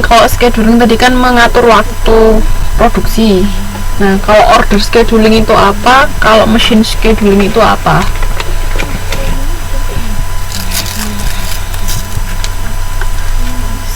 kalau scheduling tadi kan mengatur waktu produksi. Nah, kalau order scheduling itu apa? Kalau machine scheduling itu apa?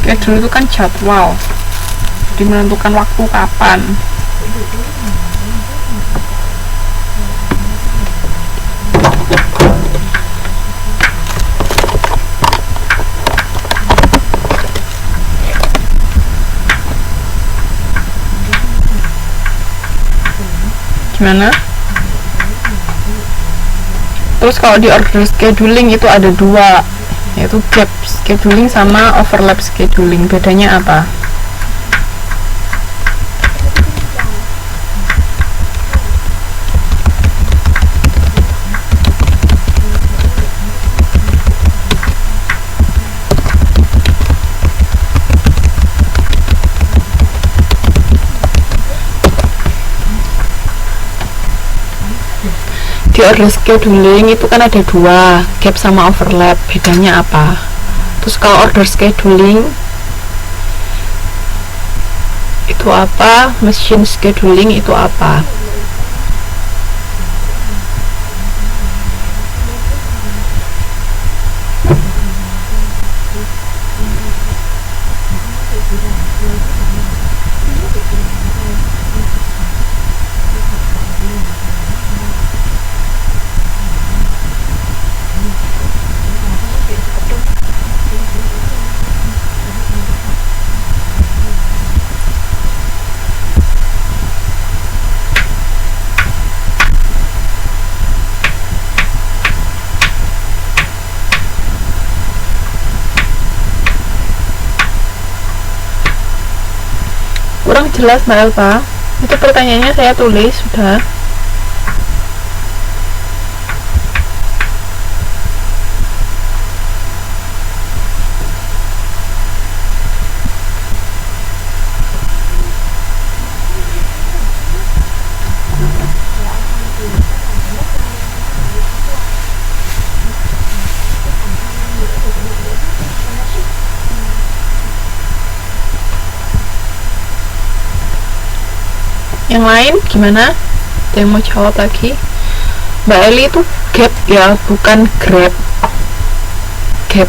Schedule itu kan jadwal, jadi menentukan waktu kapan. Gimana? Terus kalau di order scheduling itu ada dua, yaitu gap scheduling sama overlap scheduling. Bedanya apa? Di order scheduling itu kan ada dua, gap sama overlap. Bedanya apa? Terus kalau order scheduling itu apa? Machine scheduling itu apa? Kurang jelas Mbak Elva? Itu pertanyaannya saya tulis sudah. Yang lain gimana? Ada yang mau jawab lagi? Mbak Eli itu gap ya, bukan grab. Gap,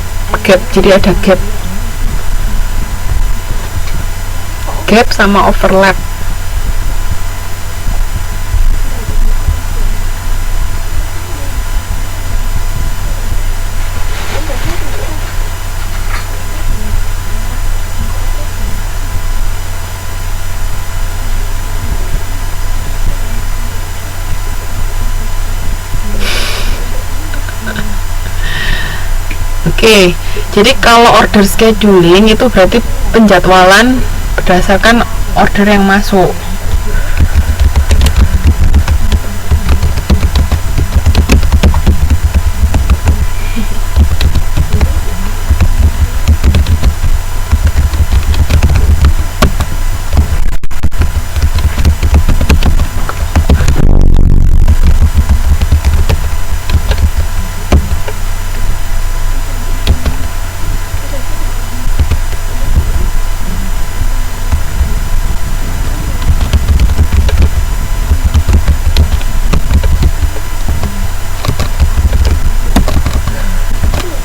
jadi ada gap sama overlap. Oke, jadi kalau order scheduling itu berarti penjadwalan berdasarkan order yang masuk.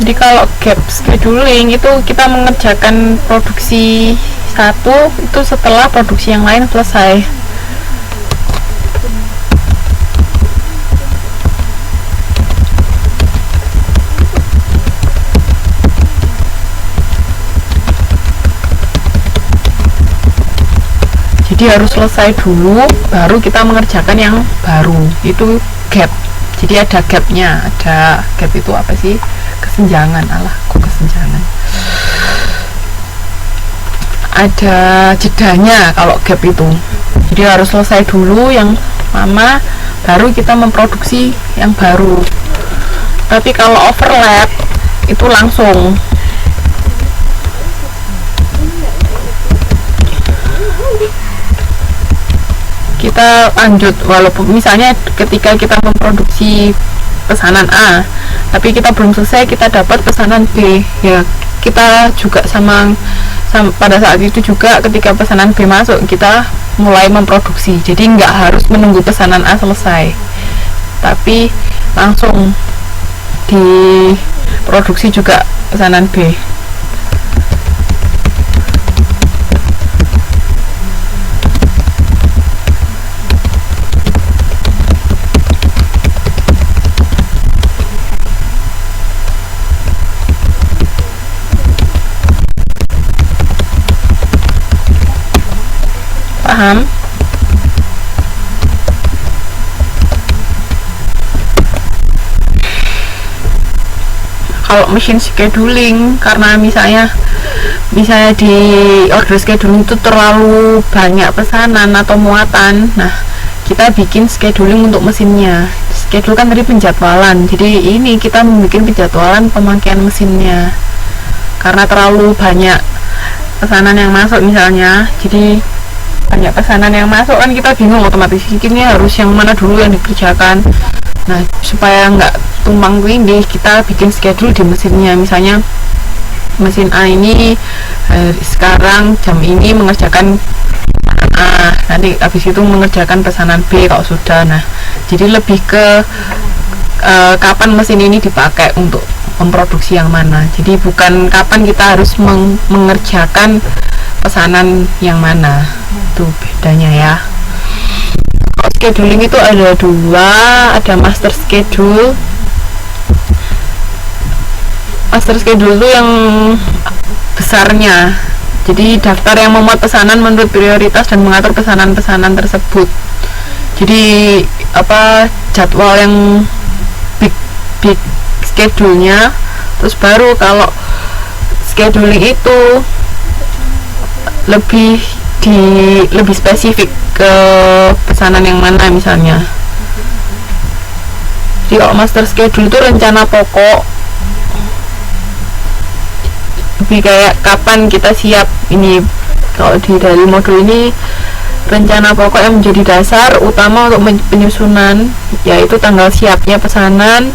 Jadi kalau gap scheduling itu kita mengerjakan produksi satu itu setelah produksi yang lain selesai. Jadi harus selesai dulu baru kita mengerjakan yang baru. Itu gap. Jadi ada gapnya. Ada gap itu apa sih? Kesenjangan. Alah, kok kesenjangan? Ada jedanya kalau gap itu. Jadi harus selesai dulu yang lama baru kita memproduksi yang baru. Tapi kalau overlap itu langsung. Kita lanjut, walaupun misalnya ketika kita memproduksi pesanan A, tapi kita belum selesai, kita dapat pesanan B, ya kita juga pada saat itu juga ketika pesanan B masuk, kita mulai memproduksi. Jadi nggak harus menunggu pesanan A selesai, tapi langsung diproduksi juga pesanan B. Paham? Kalau mesin scheduling, karena misalnya di order scheduling itu terlalu banyak pesanan atau muatan, nah kita bikin scheduling untuk mesinnya. Schedule kan tadi penjadwalan, jadi ini kita membuat penjadwalan pemakaian mesinnya karena terlalu banyak pesanan yang masuk misalnya. Jadi banyak pesanan yang masuk kan kita bingung, otomatis ini harus yang mana dulu yang dikerjakan. Nah, supaya nggak tumpang tindih, kita bikin schedule di mesinnya. Misalnya mesin A ini sekarang jam ini mengerjakan A, nanti habis itu mengerjakan pesanan B kalau sudah. Nah, jadi lebih ke kapan mesin ini dipakai untuk memproduksi yang mana. Jadi bukan kapan kita harus mengerjakan pesanan yang mana. Itu bedanya ya. Scheduling itu ada dua, ada master schedule. Master schedule itu yang besarnya, jadi daftar yang memuat pesanan menurut prioritas dan mengatur pesanan-pesanan tersebut. Jadi jadwal yang big schedule-nya. Terus baru kalau scheduling itu lebih spesifik ke pesanan yang mana misalnya. Jadi kalau master schedule itu rencana pokok, lebih kayak kapan kita siap. Ini kalau dari modul ini rencana pokok yang menjadi dasar utama untuk penyusunan, yaitu tanggal siapnya pesanan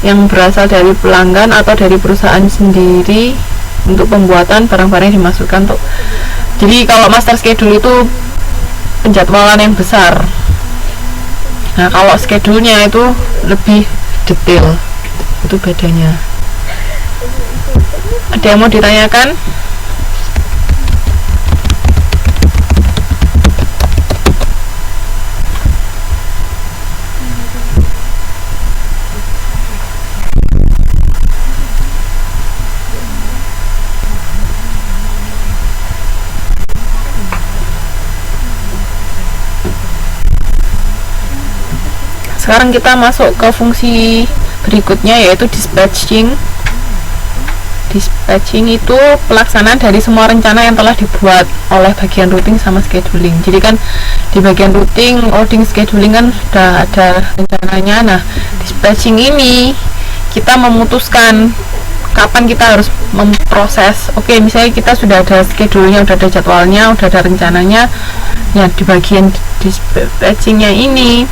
yang berasal dari pelanggan atau dari perusahaan sendiri untuk pembuatan barang-barang yang dimasukkan untuk. Jadi kalau master schedule itu penjadwalan yang besar. Nah, kalau schedule-nya itu lebih detail. Itu bedanya. Ada yang mau ditanyakan? Sekarang kita masuk ke fungsi berikutnya, yaitu dispatching. Dispatching itu pelaksanaan dari semua rencana yang telah dibuat oleh bagian routing sama scheduling. Jadi kan di bagian routing, loading, scheduling kan sudah ada rencananya. Nah, dispatching ini kita memutuskan kapan kita harus memproses. Oke, misalnya kita sudah ada schedule-nya, sudah ada jadwalnya, sudah ada rencananya. Ya, di bagian dispatching-nya ini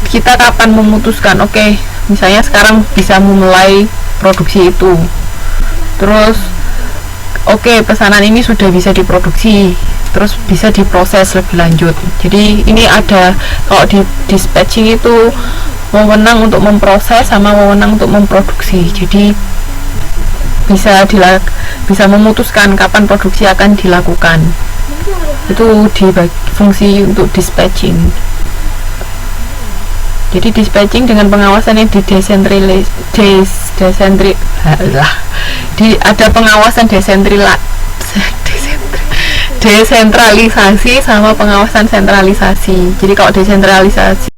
kita kapan memutuskan, oke, misalnya sekarang bisa memulai produksi itu. Terus oke, pesanan ini sudah bisa diproduksi, terus bisa diproses lebih lanjut. Jadi ini ada, kalau di dispatching itu wewenang untuk memproses sama wewenang untuk memproduksi. Jadi bisa memutuskan kapan produksi akan dilakukan. Itu di fungsi untuk dispatching. Jadi dispatching dengan pengawasan yang ada pengawasan desentralisasi sama pengawasan sentralisasi. Jadi kalau desentralisasi